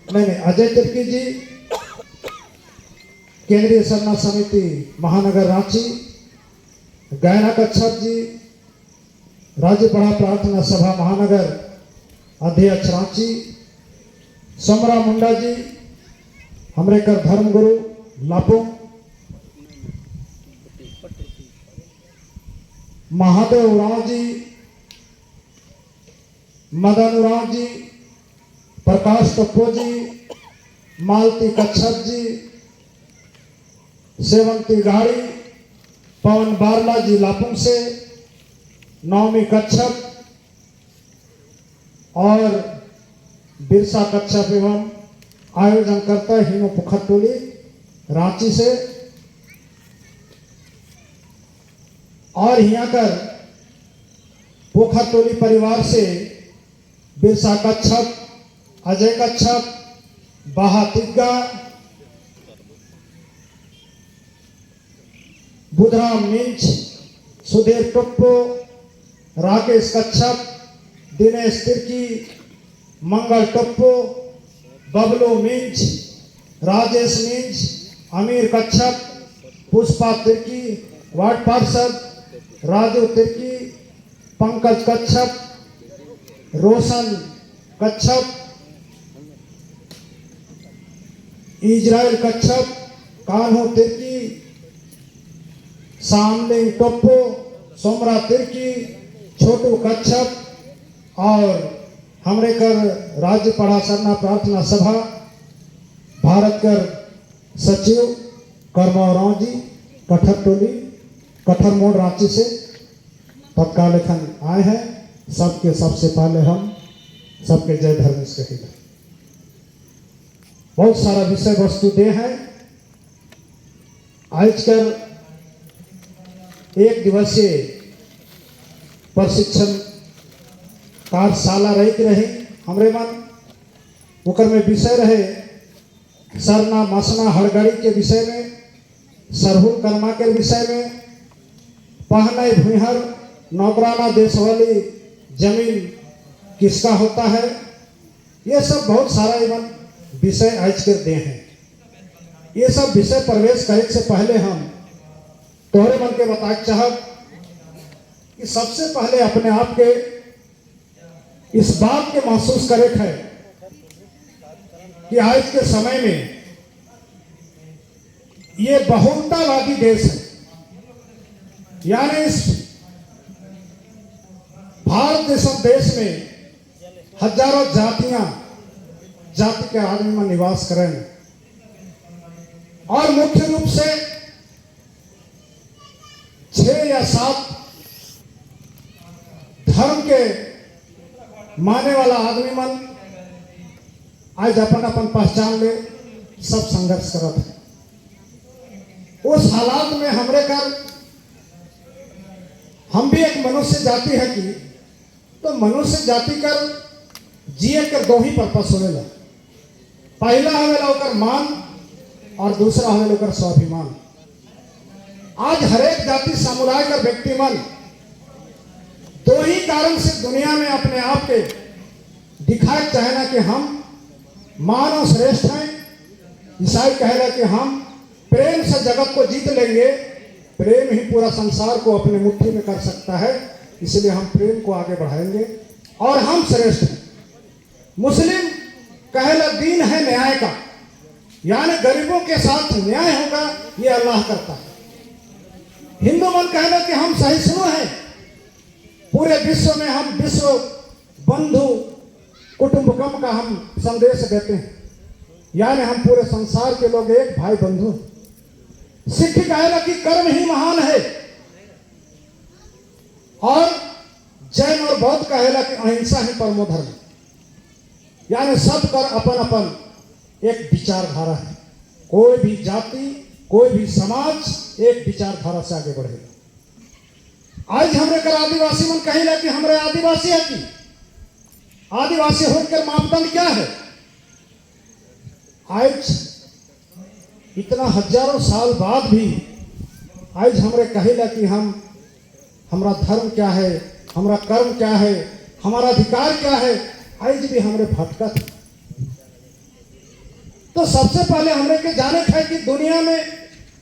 मैंने अजय तिर्की जी, केंद्रीय सरना समिति महानगर रांची, गायना कच्छप जी, राज्य पढ़ा प्रार्थना सभा महानगर अध्यक्ष रांची, समरा मुंडा जी, हमरेकर धर्मगुरु लापुंग, महादेव उरांव जी, मदन उरांव जी, प्रकाश टप्पो जी, मालती कच्छप जी, सेवंती गाड़ी, पवन बारला जी लापुंग से, नवमी कच्छप और बिरसा कच्छप एवं आयोजन करता हिनो पुखटोली रांची से, और यहाँ कर पोखरटोली परिवार से बिरसा कच्छप, अजय कच्छप, बाहा तिग्गा, बुधराम मिंच, सुधीर टुप्पो, राकेश कच्छप, दिनेश तिर्की, मंगल टुप्पो, बबलू मिंच, राजेश मिंच, अमीर कच्छप, पुष्पा तिर्की, वार्ड पार्षद राजू तिर्की, पंकज कच्छप, रोशन कच्छप, इजराइल कच्छप, कान्हो तिर्की, सामलिंग टोप्पो, सोमरा तिर्की, छोटू कच्छप और हमरे कर राज्य पढ़ा सरना प्रार्थना सभा भारत कर सचिव करमौराव जी कठर टोली कठर मोड़ रांची से तत्काल लेखन आए हैं। सबके सबसे पहले हम सबके जय धर्मेश कहेंगे। बहुत सारा विषय वस्तु दे हैं। आजकल एक दिवसीय प्रशिक्षण कार्यशाला रही हमरे मन ओकर में विषय रहे सरना मसना हड़गड़ी के विषय में, सरहुल कर्मा के विषय में, पहनाई भूहर नौकराना देश वाली जमीन किसका होता है, ये सब बहुत सारा एवं विषय आज के दे हैं। ये सब विषय प्रवेश करने से पहले हम तोहरे मन के बता चाहब कि सबसे पहले अपने आप के इस बात के महसूस करे है कि आज के समय में ये बहुलतावादी देश है, यानी इस भारत देश में हजारों जाति के आदमी में निवास करें और मुख्य रूप से 6 या 7 धर्म के माने वाला आदमी मन आज अपन पहचान ले सब संघर्ष करत है। उस हालात में हमरे कर हम भी एक मनुष्य जाति है कि तो मनुष्य जाति कर जिए के दो ही पर्पस होवेला। पहला होवेला ओकर मान और दूसरा होवेला ओकर स्वाभिमान। आज हरेक जाति समुदाय का व्यक्ति मन दो ही कारण से दुनिया में अपने आप के दिखाए चाहे ना कि हम मानव श्रेष्ठ हैं। ईसाई कहला कि हम प्रेम से जगत को जीत लेंगे, प्रेम ही पूरा संसार को अपने मुट्ठी में कर सकता है, इसलिए हम प्रेम को आगे बढ़ाएंगे और हम श्रेष्ठ हैं। मुस्लिम कहला दीन है न्याय का, यानी गरीबों के साथ न्याय होगा ये अल्लाह करता है। हिंदू मन कहला कि हम सहिष्णु हैं, पूरे विश्व में हम विश्व बंधु कुटुंबकम का हम संदेश देते हैं, यानी हम पूरे संसार के लोग एक भाई बंधु। सिख कहला कि कर्म ही महान है और जैन और बौद्ध कहला कि अहिंसा ही परमो धर्म, यानी सब कर अपन अपन एक विचारधारा है। कोई भी जाति कोई भी समाज एक विचारधारा से आगे बढ़ेगा। आज हमरे कर आदिवासी मन कहेला कि हमरे आदिवासी है कि आदिवासी होकर मापदंड क्या है। आज इतना हजारों साल बाद भी आज हमरे कहेला कि हमारा धर्म क्या है, हमारा कर्म क्या है, हमारा अधिकार क्या है, आज भी हमरे भटकत। तो सबसे पहले हमने के जाने है कि दुनिया में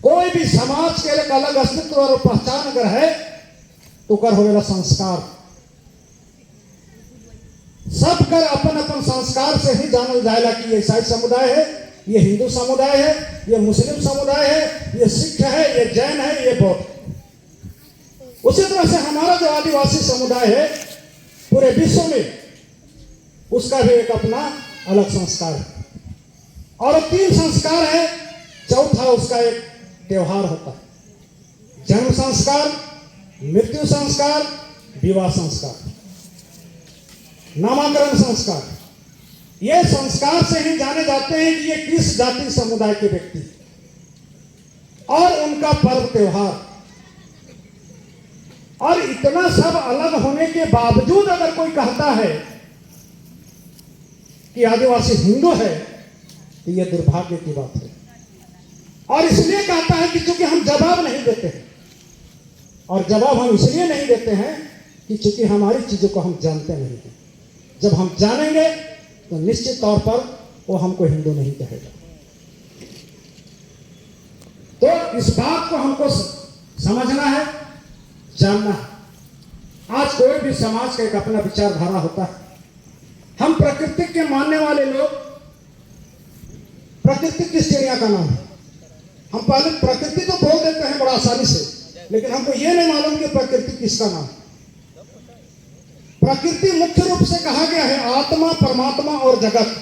कोई भी समाज के एक अलग अस्तित्व और पहचान अगर है तो कर होगा संस्कार। सब कर अपन अपन संस्कार से ही जानल जाएगा कि ये ईसाई समुदाय है, ये हिंदू समुदाय है, ये मुस्लिम समुदाय है, ये सिख है, ये जैन है, ये बौद्ध। उसी तरह से हमारा जो आदिवासी समुदाय है पूरे विश्व में, उसका भी एक अपना अलग संस्कार है। और 3 संस्कार है। चौथा उसका एक त्योहार होता है, जन्म संस्कार, मृत्यु संस्कार, विवाह संस्कार, नामकरण संस्कार। ये संस्कार से ही जाने जाते हैं कि ये किस जाति समुदाय के व्यक्ति, और उनका पर्व त्योहार। और इतना सब अलग होने के बावजूद अगर कोई कहता है कि आदिवासी हिंदू है तो यह दुर्भाग्य की बात है। और इसलिए कहता है कि चूंकि हम जवाब नहीं देते हैं, और जवाब हम इसलिए नहीं देते हैं कि चूंकि हमारी चीजों को हम जानते नहीं हैं। जब हम जानेंगे तो निश्चित तौर पर वो हमको हिंदू नहीं कहेगा। तो इस बात को हमको समझना है, जानना है। आज कोई भी समाज का एक अपना विचारधारा होता है। हम प्रकृति के मानने वाले लोग, प्रकृति किस चिड़िया का नाम है? हम पहले प्रकृति तो बोल देते हैं बड़ा आसानी से, लेकिन हमको यह नहीं मालूम कि प्रकृति किसका नाम है। प्रकृति मुख्य रूप से कहा गया है आत्मा, परमात्मा और जगत।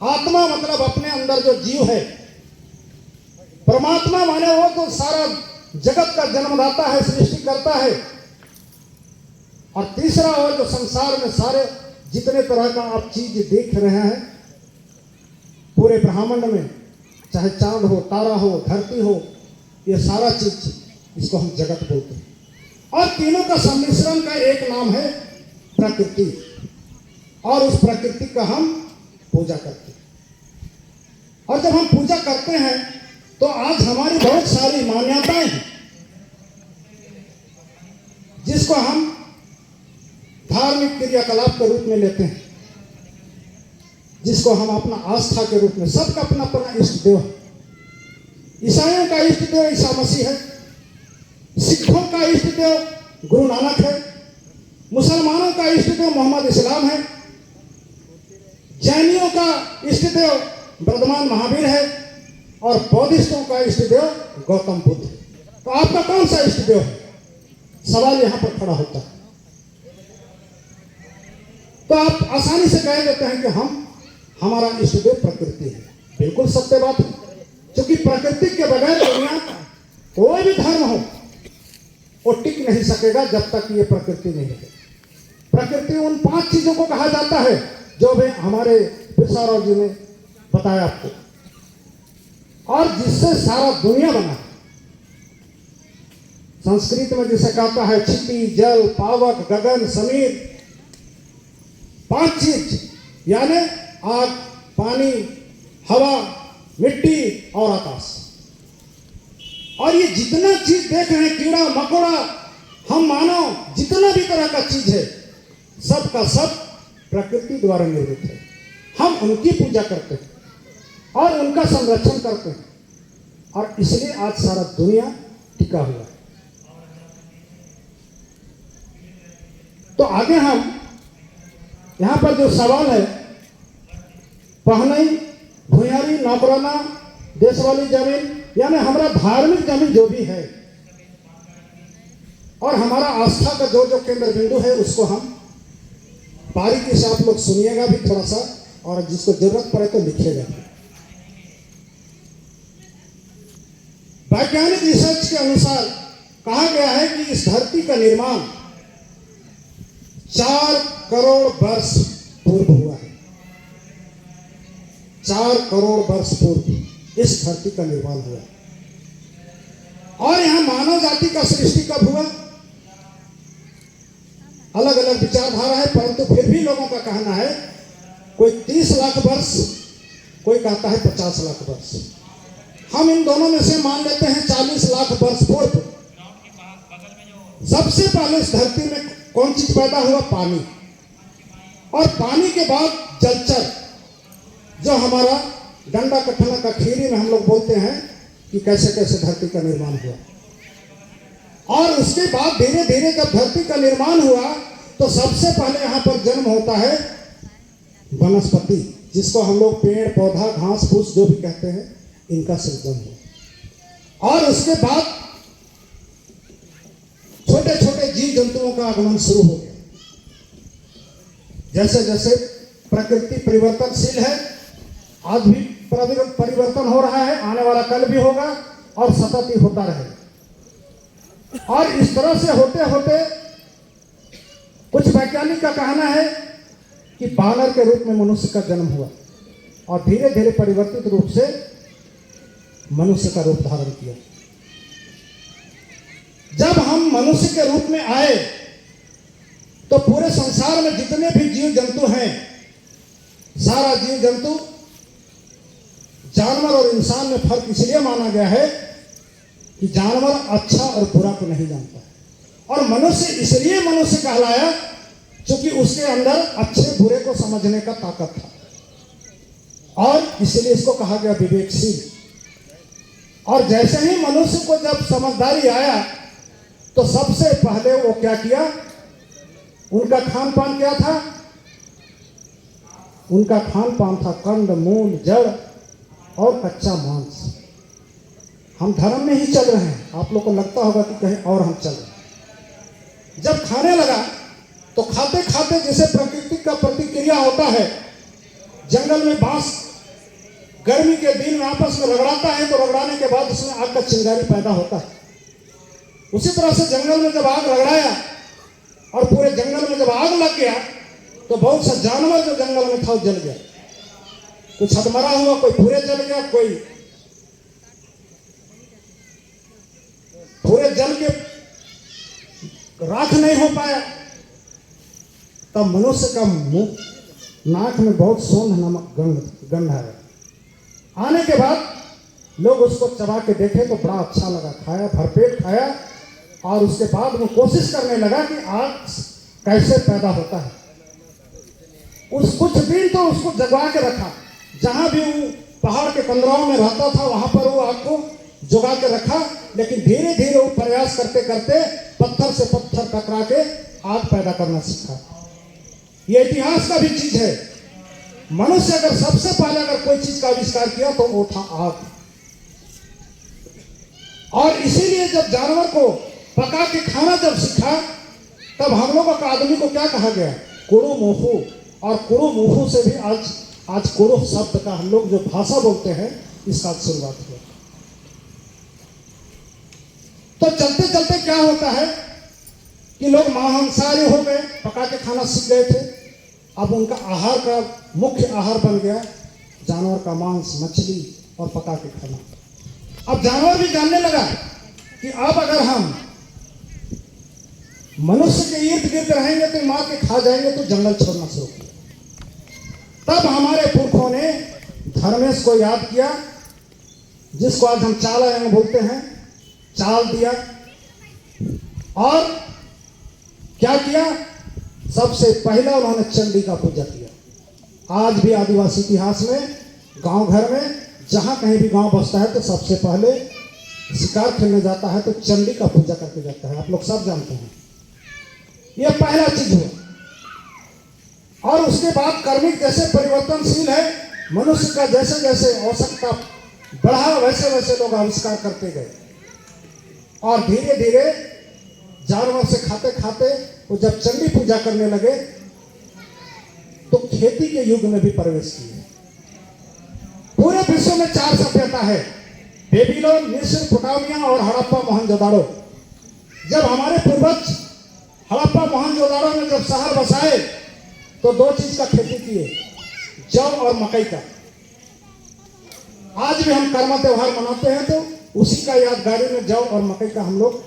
आत्मा मतलब अपने अंदर जो जीव है, परमात्मा माने वो तो सारा जगत का जन्मदाता है, सृष्टि करता है। और तीसरा और जो संसार में सारे जितने तरह का आप चीज देख रहे हैं पूरे ब्रह्मांड में, चाहे चांद हो, तारा हो, धरती हो, ये सारा चीज, इसको हम जगत बोलते हैं। और तीनों का सम्मिश्रण का एक नाम है प्रकृति, और उस प्रकृति का हम पूजा करते हैं। और जब हम पूजा करते हैं तो आज हमारी बहुत सारी मान्यताएं हैं जिसको हम धार्मिक क्रियाकलाप के रूप में लेते हैं, जिसको हम अपना आस्था के रूप में, सबका अपना अपना इष्ट देव है। ईसाइयों का इष्ट देव ईसा मसीह है, सिखों का इष्ट देव गुरु नानक है, मुसलमानों का इष्ट देव मोहम्मद इस्लाम है, जैनियों का इष्ट देव वर्धमान महावीर है, और बौद्धिस्टों का इष्ट देव गौतम बुद्ध है। तो आपका कौन सा इष्ट देव है? सवाल यहां पर खड़ा होता है। तो आप आसानी से कह देते हैं कि हमारा इष्ट देव प्रकृति है। बिल्कुल सत्य बात है, क्योंकि प्रकृति के बगैर दुनिया का कोई भी धर्म हो वो टिक नहीं सकेगा जब तक ये प्रकृति नहीं है। प्रकृति उन 5 चीजों को कहा जाता है जो भी हमारे विचारक जी ने बताया आपको, और जिससे सारा दुनिया बना है। संस्कृत में जिसे कहता है क्षिति, जल, पावक, गगन, समीर, 5 चीज, यानी आग, पानी, हवा, मिट्टी और आकाश। और ये जितना चीज देख रहे हैं, कीड़ा मकोड़ा, हम मानव, जितना भी तरह का चीज है, सब का सब प्रकृति द्वारा निर्मित है। हम उनकी पूजा करते हैं और उनका संरक्षण करते हैं, और इसलिए आज सारा दुनिया टिका हुआ है। तो आगे हम यहां पर जो सवाल है, पहनई, भुयारी, नौकराना, देश वाली जमीन, यानी हमारा धार्मिक जमीन जो भी है, और हमारा आस्था का जो जो केंद्र बिंदु है, उसको हम बारीकी से आप लोग सुनिएगा भी थोड़ा सा, और जिसको जरूरत पड़े तो लिखिएगा। वैज्ञानिक रिसर्च के अनुसार कहा गया है कि इस धरती का निर्माण 4 करोड़ वर्ष पूर्व हुआ है। 4 करोड़ वर्ष पूर्व इस धरती का निर्माण हुआ। और यहां मानव जाति का सृष्टि कब हुआ? अलग अलग विचारधारा है, परंतु फिर भी लोगों का कहना है कोई 30 लाख वर्ष, कोई कहता है 50 लाख वर्ष। हम इन दोनों में से मान लेते हैं 40 लाख वर्ष पूर्व। सबसे पहले इस धरती में कौन चीज पैदा हुआ? पानी। और पानी के बाद जलचर, जो हमारा डंडा कठना का खीरी में हम लोग बोलते हैं कि कैसे कैसे धरती का निर्माण हुआ। और उसके बाद धीरे धीरे जब धरती का निर्माण हुआ तो सबसे पहले यहाँ पर जन्म होता है वनस्पति, जिसको हम लोग पेड़ पौधा घास फूस जो भी कहते हैं, इनका सृजन हुआ। और उसके बाद छोटे छोटे जीव जंतुओं का आगमन शुरू हो गया। जैसे जैसे प्रकृति परिवर्तनशील है, आज भी परिवर्तन हो रहा है, आने वाला कल भी होगा और सतत ही होता रहेगा। और इस तरह से होते होते कुछ वैज्ञानिक का कहना है कि बानर के रूप में मनुष्य का जन्म हुआ और धीरे धीरे परिवर्तित रूप से मनुष्य का रूप धारण किया। जब हम मनुष्य के रूप में आए तो पूरे संसार में जितने भी जीव जंतु हैं, सारा जीव जंतु, जानवर और इंसान में फर्क इसलिए माना गया है कि जानवर अच्छा और बुरा को नहीं जानता है, और मनुष्य इसलिए मनुष्य कहलाया क्योंकि उसके अंदर अच्छे बुरे को समझने का ताकत था, और इसलिए इसको कहा गया विवेकशील। और जैसे ही मनुष्य को जब समझदारी आया तो सबसे पहले वो क्या किया, उनका खान पान क्या था? उनका खान पान था कंद मूल जड़ और कच्चा मांस। हम धर्म में ही चल रहे हैं, आप लोग को लगता होगा कि कहीं और हम चल रहे हैं। जब खाने लगा तो खाते खाते जैसे प्रकृति का प्रतिक्रिया होता है, जंगल में बांस गर्मी के दिन में आपस में रगड़ाता है तो रगड़ाने के बाद उसमें आग का चिंगारी पैदा होता है। उसी तरह से जंगल में जब आग रगड़ाया और पूरे जंगल में जब आग लग गया तो बहुत सा जानवर जो जंगल में था वो जल गया। कुछ हटमरा हुआ, कोई पूरे जल गया, कोई पूरे जल के राख नहीं हो पाया। तब मनुष्य का मुंह नाक में बहुत सौंध नमक गंध आया। आने के बाद लोग उसको चबा के देखे तो बड़ा अच्छा लगा, खाया, भरपेट खाया, और उसके बाद वो कोशिश करने लगा कि आग कैसे पैदा होता है। उस कुछ दिन तो उसको जगवा के रखा, जहां भी वो पहाड़ के कंदराओं में रहता था वहां पर वो आग को जगा के रखा, लेकिन धीरे धीरे वो प्रयास करते करते पत्थर से पत्थर टकरा के आग पैदा करना सीखा। ये इतिहास का भी चीज है। मनुष्य अगर सबसे पहले अगर कोई चीज का आविष्कार किया तो वो था आग। और इसीलिए जब जानवर को पका के खाना जब सीखा तब हम लोगों का आदमी को क्या कहा गया? कुरु मुहु। और कुरु मुहु से भी आज कुरु शब्द का हम लोग जो भाषा बोलते हैं इसका शुरुआत हुआ। तो चलते चलते क्या होता है कि लोग मांसाहारी हो गए, पका के खाना सीख गए थे। अब उनका आहार का मुख्य आहार बन गया जानवर का मांस, मछली और पका के खाना। अब जानवर भी जानने लगा कि अब अगर हम मनुष्य के इर्द गिर्द रहेंगे तो मार के खा जाएंगे, तो जंगल छोड़ना शुरू किया। तब हमारे पुरखों ने धर्मेश को याद किया, जिसको आज हम चालायन बोलते हैं, चाल दिया। और क्या किया? सबसे पहले उन्होंने चंडी का पूजा किया। आज भी आदिवासी इतिहास में गांव घर में जहां कहीं भी गांव बसता है तो सबसे पहले शिकार खेलने जाता है तो चंडी का पूजा करके जाता है। आप लोग सब जानते हैं, यह पहला चीज हुआ। और उसके बाद कर्मिक जैसे परिवर्तनशील है, मनुष्य का जैसे जैसे आवश्यकता बढ़ा वैसे वैसे लोग आविष्कार करते गए, और धीरे धीरे जानवर से खाते खाते वो जब चंडी पूजा करने लगे तो खेती के युग में भी प्रवेश किए। पूरे विश्व में 4 सभ्यता है, बेबीलोन, मिस्र, पुटामिया और हड़प्पा मोहनजोदाड़ो। जब हमारे पूर्वज हड़प्पा मोहनजोदाड़ो में जब शहर बसाए तो 2 चीज का खेती किए, जौ और मकई का। आज भी हम कर्मा त्योहार मनाते हैं तो उसी का यादगारी में जौ और मकई का हम लोग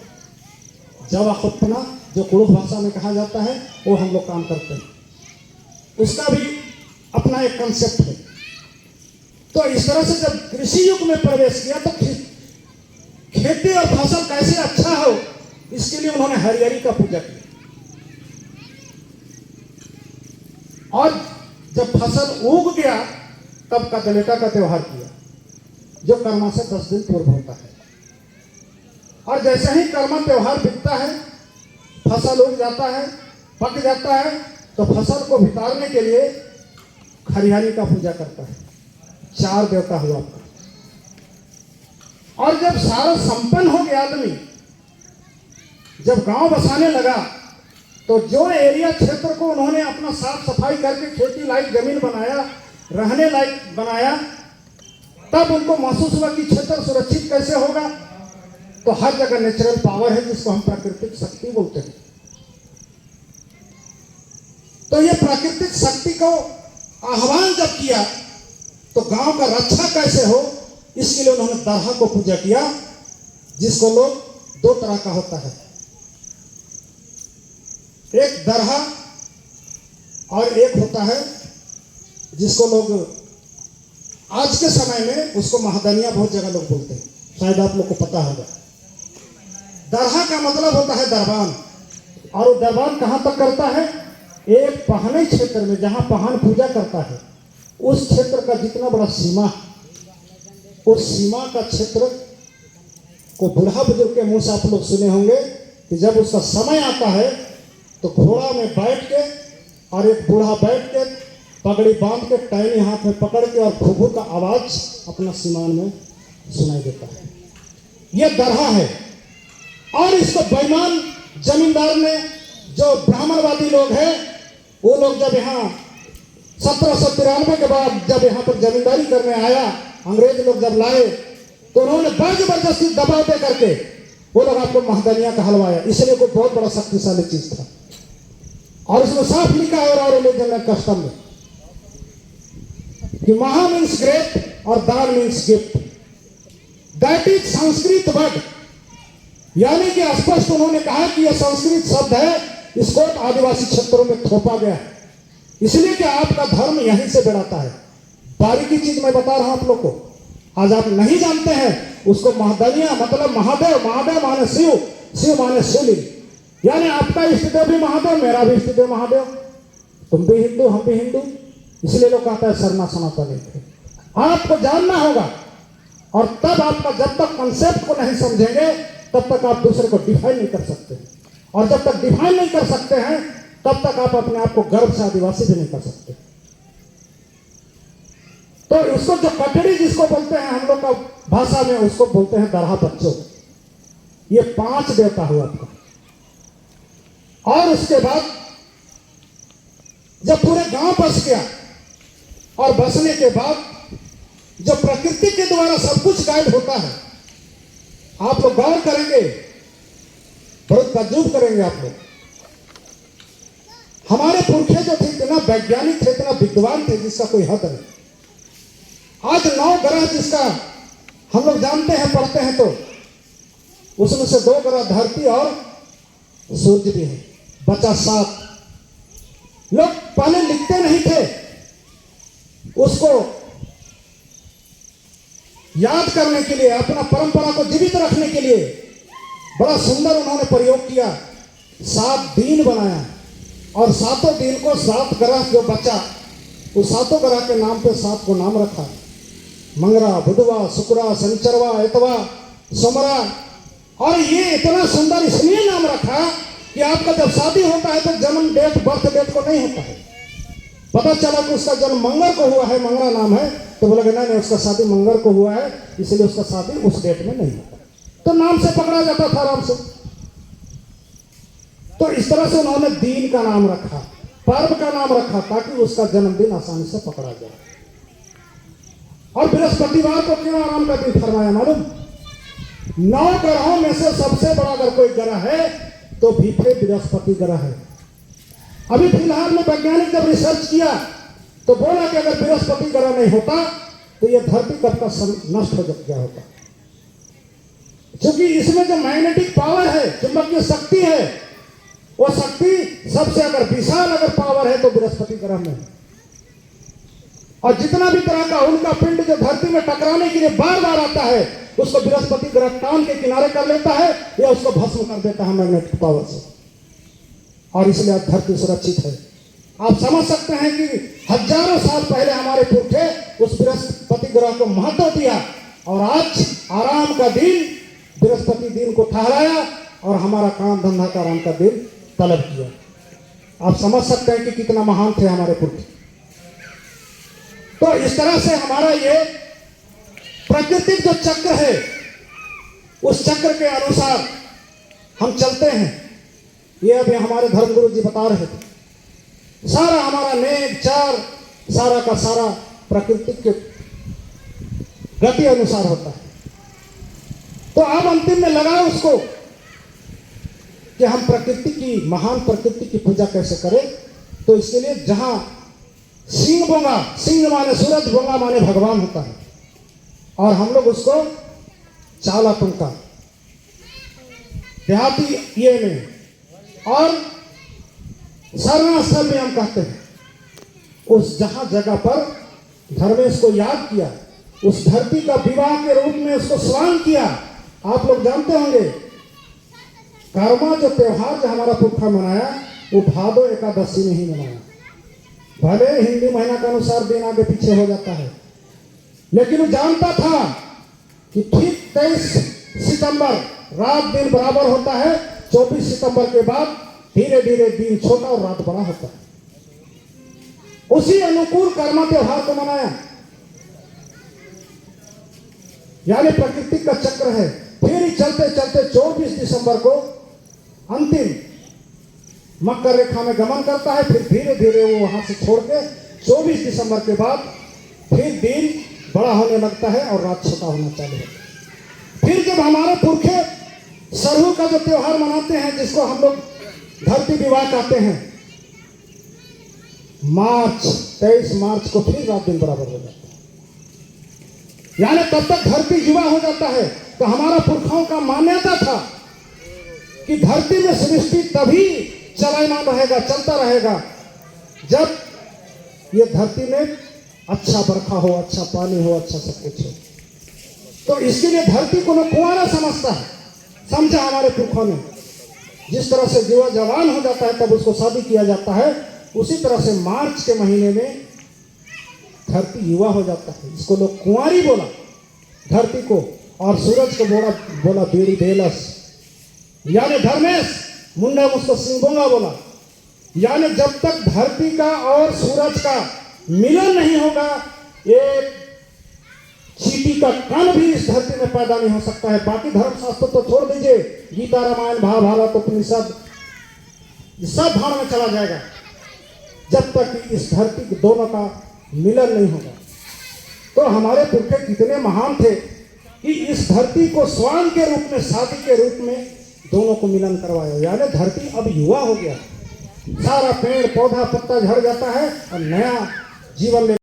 जवा खुपना, जो कुड़ुख भाषा में कहा जाता है, वो हम लोग काम करते हैं। उसका भी अपना एक कंसेप्ट है। तो इस तरह से जब कृषि युग में प्रवेश किया तो खेती और फसल कैसे अच्छा हो, इसके लिए उन्होंने हरियाली का पूजा किया। और जब फसल उग गया तब का दलेटा का त्योहार किया, जो कर्मा से 10 दिन पूर्व होता है। और जैसे ही कर्मा त्योहार बीतता है, फसल उग जाता है, पक जाता है, तो फसल को भितारने के लिए खरिहानी का पूजा करता है। 4 देवता हुआ आपका। और जब सारा संपन्न हो गया आदमी, जब गांव बसाने लगा, तो जो एरिया क्षेत्र को उन्होंने अपना साफ सफाई करके खेती लायक जमीन बनाया, रहने लायक बनाया, तब उनको महसूस हुआ कि क्षेत्र सुरक्षित कैसे होगा। तो हर जगह नेचुरल पावर है, जिसको हम प्राकृतिक शक्ति बोलते हैं। तो ये प्राकृतिक शक्ति को आह्वान जब किया, तो गांव का रक्षा कैसे हो, इसके लिए उन्होंने दरहा को पूजा किया, जिसको लोग 2 तरह का होता है, एक दरहा और एक होता है जिसको लोग आज के समय में उसको महादनिया बहुत जगह लोग बोलते हैं, शायद आप लोग को पता होगा। दरहा का मतलब होता है दरबान, और वो दरबान कहाँ तक करता है? एक पहाड़ी क्षेत्र में, जहाँ पहाड़ पूजा करता है, उस क्षेत्र का जितना बड़ा सीमा है, उस सीमा का क्षेत्र को बूढ़ा बुजुर्ग के मुंह से आप लोग सुने होंगे कि जब उसका समय आता है तो घोड़ा में बैठ के और एक बूढ़ा बैठ के पगड़ी बांध के टहनी हाथ में पकड़ के और घुघू का आवाज अपना सीमान में सुनाई देता है। यह दरहा है। और इसको बेईमान जमींदार ने, जो ब्राह्मणवादी लोग हैं, वो लोग जब यहाँ 1793 के बाद जब यहाँ पर जमींदारी करने आया, अंग्रेज लोग जब लाए, तो उन्होंने बड़ जबरदस्ती दबाव दे करके वो लोग आपको महादनिया का हलवाया। इसलिए कोई बहुत बड़ा शक्तिशाली चीज था। और उसमें साफ लिखा है और रिलीजन कस्टम में कि महा मीन्स ग्रेट और दान means gift. That is Sanskrit word, यानी कि स्पष्ट उन्होंने कहा कि यह संस्कृत शब्द है, इसको आदिवासी क्षेत्रों में थोपा गया है, इसलिए कि आपका धर्म यहीं से बढ़ाता है। बारीकी चीज मैं बता रहा हूं आप लोग को, आज आप नहीं जानते हैं उसको। महादनिया मतलब महादेव, महादेव माने शिव, शिव माने शिवलिंग, यानी आपका इष्टदेव भी महादेव, मेरा भी इष्टदेव महादेव, तुम भी हिंदू हम भी हिंदू, इसलिए लोग कहता है सरना सनातन। आपको जानना होगा, और तब आपका जब तक कंसेप्ट को नहीं समझेंगे तब तक आप दूसरे को डिफाइन नहीं कर सकते, और जब तक डिफाइन नहीं कर सकते हैं तब तक आप अपने आप को गर्व से आदिवासी भी नहीं कर सकते। तो उसको जो कटड़ी जिसको बोलते हैं हम लोग का भाषा में, उसको बोलते हैं दरहा बच्चों। ये 5 देवता हुआ आपका। और उसके बाद जब पूरे गांव बस गया, और बसने के बाद जब प्रकृति के द्वारा सब कुछ गायब होता है, आप लोग गौर करेंगे, बहुत ताज्जुब करेंगे आप लोग। हमारे पुरखे जो थे, इतना वैज्ञानिक थे, इतना विद्वान थे, जिसका कोई हद नहीं। आज 9 ग्रह जिसका हम लोग जानते हैं, पढ़ते हैं, तो उसमें से 2 ग्रह धरती और सूर्य भी है, बचा 7। लोग पहले लिखते नहीं थे, उसको याद करने के लिए, अपना परंपरा को जीवित रखने के लिए बड़ा सुंदर उन्होंने प्रयोग किया। 7 दिन बनाया, और 7 दिन को 7 ग्रह जो बचा, उस 7 ग्रह के नाम पे 7 को नाम रखा। मंगरा, बुधवा, शुक्रा, शनिचरवा, एतवा, सोमरा। और ये इतना सुंदर इसलिए नाम रखा कि आपका जब शादी होता है तो जन्म डेट, बर्थ डेट को नहीं होता है। पता चला कि उसका जन्म मंगल को हुआ है, मंगरा नाम है, तो बोले नहीं, उसका शादी मंगल को हुआ है, इसलिए उसका शादी उस डेट में नहीं होता, तो नाम से पकड़ा जाता था आराम से। तो इस तरह से उन्होंने दिन का नाम रखा, पर्व का नाम रखा, ताकि उसका जन्मदिन आसानी से पकड़ा जाए। और बृहस्पतिवार को क्यों आराम का दिन फरमाया मालूम? 9 ग्रहों में से सबसे बड़ा अगर कोई ग्रह है तो भीफे बृहस्पति ग्रह है। अभी फिलहाल में वैज्ञानिक जब रिसर्च किया तो बोला कि अगर बृहस्पति ग्रह नहीं होता तो यह धरती कब का नष्ट हो गया होता, क्योंकि इसमें जो मैग्नेटिक पावर है, चुंबकीय शक्ति है, वो शक्ति सबसे अगर विशाल अगर पावर है तो बृहस्पति ग्रह में। और जितना भी तरह का उनका पिंड जो धरती में टकराने के लिए बार बार आता है, उसको बृहस्पति ग्रह टान के किनारे कर लेता है या उसको भस्म कर देता है मैग्नेटिक पावर से। और इसलिए आज धरती सुरक्षित है। आप समझ सकते हैं कि हजारों साल पहले हमारे पुरखे उस बृहस्पति ग्रह को महत्व दिया और आज आराम का दिन बृहस्पति दिन को ठहराया और हमारा काम धंधा का आराम का दिन तलब किया। आप समझ सकते हैं कि कितना महान थे हमारे पुरखे। तो इस तरह से हमारा ये प्राकृतिक जो चक्र है उस चक्र के अनुसार हम चलते हैं। ये अभी हमारे धर्मगुरु जी बता रहे थे, सारा हमारा नेक चार सारा का सारा प्राकृतिक के गति अनुसार होता है। तो अब अंतिम में लगा उसको कि हम प्रकृति की महान प्रकृति की पूजा कैसे करें। तो इसके लिए जहां सिंह बोंगा, सिंह माने सूरज, बोंगा माने भगवान होता है, और हम लोग उसको चाला टुंका देहाती ये में और सरना स्थल में हम कहते हैं। उस जहां जगह पर धर्मेश को याद किया, उस धरती का विवाह के रूप में उसको स्नान किया। आप लोग जानते होंगे कर्मा जो त्योहार जो हमारा पुरखा मनाया वो भादो एकादशी में ही मनाया। भले हिंदी महीना के अनुसार दिन आगे पीछे हो जाता है, लेकिन वो जानता था कि ठीक 23 सितंबर रात दिन बराबर होता है, 24 सितंबर के बाद धीरे धीरे दिन छोटा और रात बड़ा होता है। उसी अनुकूल कर्मा त्योहार को मनाया, यानी प्रकृति का चक्र है। फिर ही चलते चलते 24 दिसंबर को अंतिम मकर रेखा में गमन करता है। फिर धीरे धीरे वो वहां से छोड़ के 24 दिसंबर के बाद फिर दिन बड़ा होने लगता है और रात छोटा होना चालू होता है। फिर जब हमारे पुरखे सरहू का जो त्योहार मनाते हैं, जिसको हम लोग धरती विवाह कहते हैं, मार्च 23 मार्च को फिर रात दिन बराबर हो जाता है, यानी तब तक धरती युवा हो जाता है। तो हमारा पुरखाओं का मान्यता था कि धरती में सृष्टि तभी चलायमान रहेगा, चलता रहेगा, जब ये धरती में अच्छा बरखा हो, अच्छा पानी हो, अच्छा सब कुछ हो। तो इसके लिए धरती को लोग कुंवारा समझता है, समझा हमारे पुरखों ने। जिस तरह से युवा जवान हो जाता है तब उसको शादी किया जाता है, उसी तरह से मार्च के महीने में धरती युवा हो जाता है। इसको लोग कुंवारी बोला धरती को, और सूरज को बोला बीड़ी बेलस, यानी धर्मेश, मुंडा उसको सिंगोंगा बोला। यानी जब तक धरती का और सूरज का मिलन नहीं होगा, एक चींटी का कण भी इस धरती में पैदा नहीं हो सकता है। बाकी धर्मशास्त्र तो छोड़ दीजिए, गीता रामायण महाभारत उपनिषद सब भाड़ में चला जाएगा, जब तक कि इस धरती के दोनों का मिलन नहीं होगा। तो हमारे पुरखे कितने महान थे कि इस धरती को स्वान के रूप में, शादी के रूप में दोनों को मिलन करवाया। यानी धरती अब युवा हो गया, सारा पेड़ पौधा पत्ता झड़ जाता है और नया जीवन ले